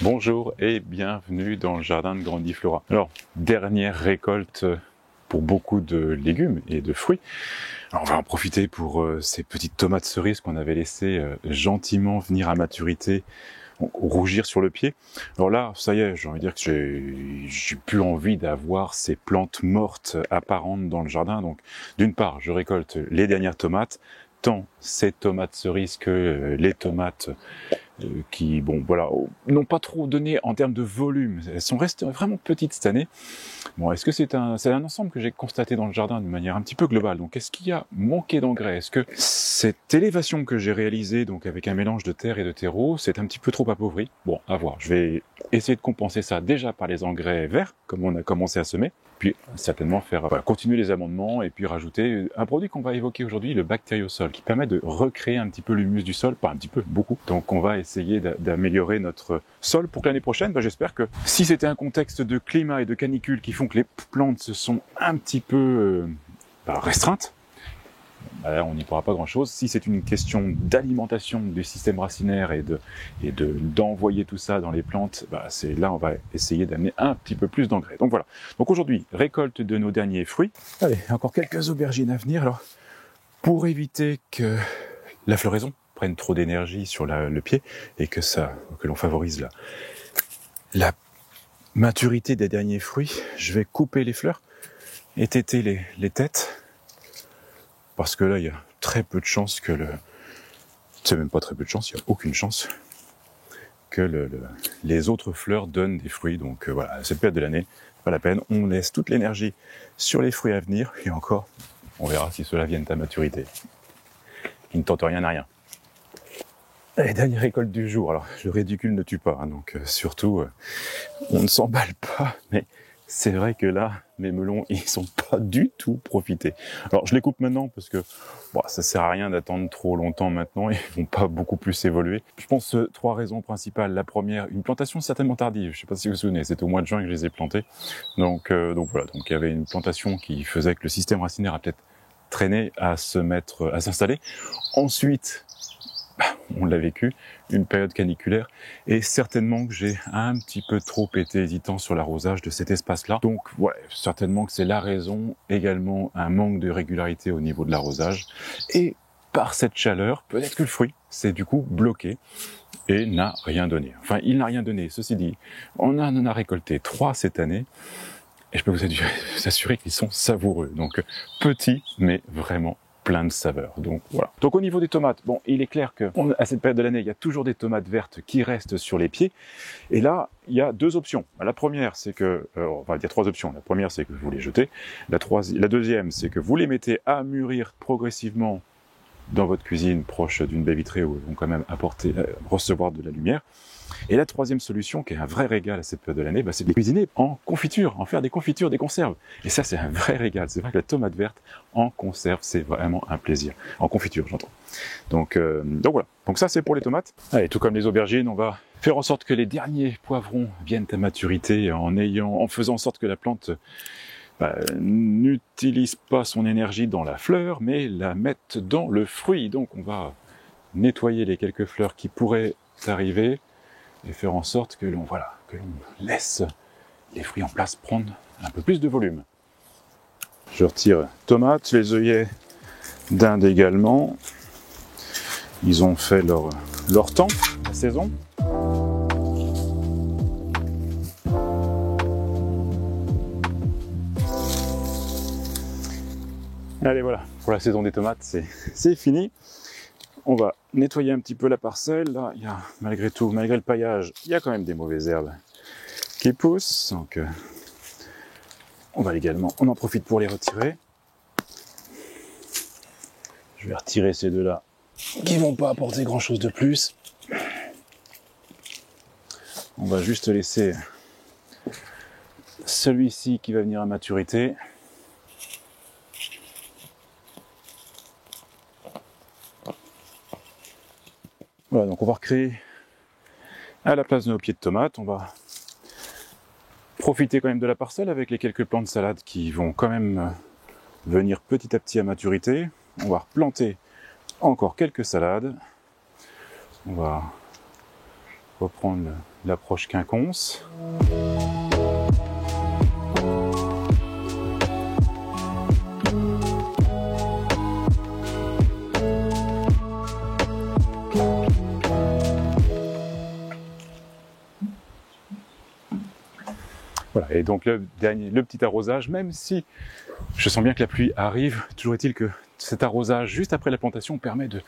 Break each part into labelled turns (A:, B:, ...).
A: Bonjour et bienvenue dans le jardin de Grandiflora. Alors, dernière récolte pour beaucoup de légumes et de fruits. Alors, on va en profiter pour ces petites tomates cerises qu'on avait laissées gentiment venir à maturité, rougir sur le pied. Alors là, ça y est, j'ai envie de dire que j'ai plus envie d'avoir ces plantes mortes apparentes dans le jardin. Donc, d'une part, je récolte les dernières tomates, tant ces tomates cerises que les tomates qui, bon, voilà, n'ont pas trop donné en termes de volume. Elles sont restées vraiment petites cette année. Bon, est-ce que c'est un ensemble que j'ai constaté dans le jardin de manière un petit peu globale. Donc, est-ce qu'il y a manqué d'engrais? Est-ce que cette élévation que j'ai réalisée, donc avec un mélange de terre et de terreau, c'est un petit peu trop appauvri? Bon, à voir. Je vais essayer de compenser ça déjà par les engrais verts, comme on a commencé à semer. Puis, certainement faire continuer les amendements et puis rajouter un produit qu'on va évoquer aujourd'hui, le bactériosol, qui permet de recréer un petit peu l'humus du sol, pas un petit peu, beaucoup. Donc, on va essayer d'améliorer notre sol pour que l'année prochaine, j'espère que si c'était un contexte de climat et de canicule qui font que les plantes se sont un petit peu restreintes, on n'y pourra pas grand-chose. Si c'est une question d'alimentation du système racinaire et d'envoyer tout ça dans les plantes, c'est là on va essayer d'amener un petit peu plus d'engrais. Donc voilà. Donc aujourd'hui, récolte de nos derniers fruits. Allez, encore quelques aubergines à venir. Alors, pour éviter que la floraison prenne trop d'énergie sur le pied et que l'on favorise la maturité des derniers fruits, je vais couper les fleurs et têter les têtes. Parce que là, il y a très peu de chances que c'est même pas très peu de chance, il n'y a aucune chance que les autres fleurs donnent des fruits. Donc voilà, à cette période de l'année, pas la peine. On laisse toute l'énergie sur les fruits à venir. Et encore, on verra si ceux-là viennent à maturité. Qui ne tente rien à rien. Allez, dernière récolte du jour. Alors, le ridicule ne tue pas. Donc surtout, on ne s'emballe pas. Mais c'est vrai que là, mes melons, ils sont pas du tout profités. Alors, je les coupe maintenant parce que ça sert à rien d'attendre trop longtemps maintenant. Ils vont pas beaucoup plus évoluer. Je pense 3 raisons principales. La première, une plantation certainement tardive. Je sais pas si vous vous souvenez, c'était au mois de juin que je les ai plantés. Donc voilà. Donc il y avait une plantation qui faisait que le système racinaire a peut-être traîné à s'installer. Ensuite, on l'a vécu, une période caniculaire, et certainement que j'ai un petit peu trop été hésitant sur l'arrosage de cet espace-là. Donc ouais, certainement que c'est la raison, également un manque de régularité au niveau de l'arrosage, et par cette chaleur, peut-être que le fruit s'est du coup bloqué et n'a rien donné. Enfin, il n'a rien donné, ceci dit, on en a récolté 3 cette année, et je peux vous assurer qu'ils sont savoureux, donc petits, mais vraiment plein de saveurs. Donc voilà. Donc au niveau des tomates, il est clair que à cette période de l'année, il y a toujours des tomates vertes qui restent sur les pieds. Et là, il y a 2 options. La première, c'est que, il y a 3 options. La première, c'est que vous les jetez. La deuxième, c'est que vous les mettez à mûrir progressivement dans votre cuisine, proche d'une baie vitrée où elles vont quand même recevoir de la lumière. Et la troisième solution, qui est un vrai régal à cette période de l'année, c'est de les cuisiner en confiture, en faire des confitures, des conserves. Et ça, c'est un vrai régal. C'est vrai que la tomate verte en conserve, c'est vraiment un plaisir. En confiture, j'entends. Donc voilà. Donc ça, c'est pour les tomates. Allez, tout comme les aubergines, on va faire en sorte que les derniers poivrons viennent à maturité en faisant en sorte que la plante n'utilise pas son énergie dans la fleur, mais la mette dans le fruit. Donc on va nettoyer les quelques fleurs qui pourraient arriver et faire en sorte que l'on laisse les fruits en place prendre un peu plus de volume. Je retire tomates, les œillets d'Inde également. Ils ont fait leur temps, la saison. Allez, voilà, pour la saison des tomates, c'est fini. On va nettoyer un petit peu la parcelle. Là, il y a, malgré tout, malgré le paillage, il y a quand même des mauvaises herbes qui poussent. Donc, on en profite pour les retirer. Je vais retirer ces 2-là qui vont pas apporter grand chose de plus. On va juste laisser celui-ci qui va venir à maturité. Voilà, donc on va recréer à la place de nos pieds de tomates. On va profiter quand même de la parcelle avec les quelques plants de salade qui vont quand même venir petit à petit à maturité. On va replanter encore quelques salades. On va reprendre l'approche quinconce. Voilà, et donc le petit arrosage, même si je sens bien que la pluie arrive, toujours est-il que cet arrosage juste après la plantation permet de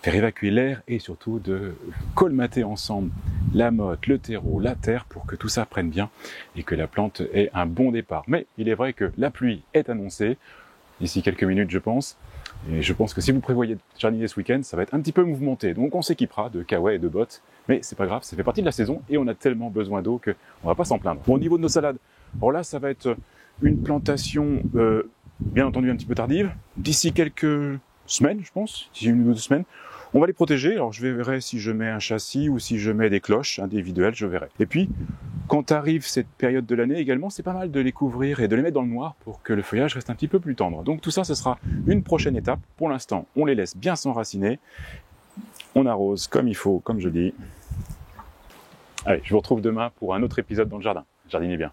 A: faire évacuer l'air et surtout de colmater ensemble la motte, le terreau, la terre pour que tout ça prenne bien et que la plante ait un bon départ. Mais il est vrai que la pluie est annoncée d'ici quelques minutes, je pense. Et je pense que si vous prévoyez de jardiner ce week-end, ça va être un petit peu mouvementé. Donc on s'équipera de kawaii et de bottes, mais c'est pas grave, ça fait partie de la saison et on a tellement besoin d'eau qu'on va pas s'en plaindre. Bon, au niveau de nos salades, alors là ça va être une plantation bien entendu un petit peu tardive. D'ici quelques semaines, je pense, d'ici 1 ou 2 semaines, on va les protéger. Alors je verrai si je mets un châssis ou si je mets des cloches individuelles, je verrai. Et puis, quand arrive cette période de l'année également, c'est pas mal de les couvrir et de les mettre dans le noir pour que le feuillage reste un petit peu plus tendre. Donc tout ça, ce sera une prochaine étape. Pour l'instant, on les laisse bien s'enraciner. On arrose comme il faut, comme je dis. Allez, je vous retrouve demain pour un autre épisode dans le jardin. Jardinez bien.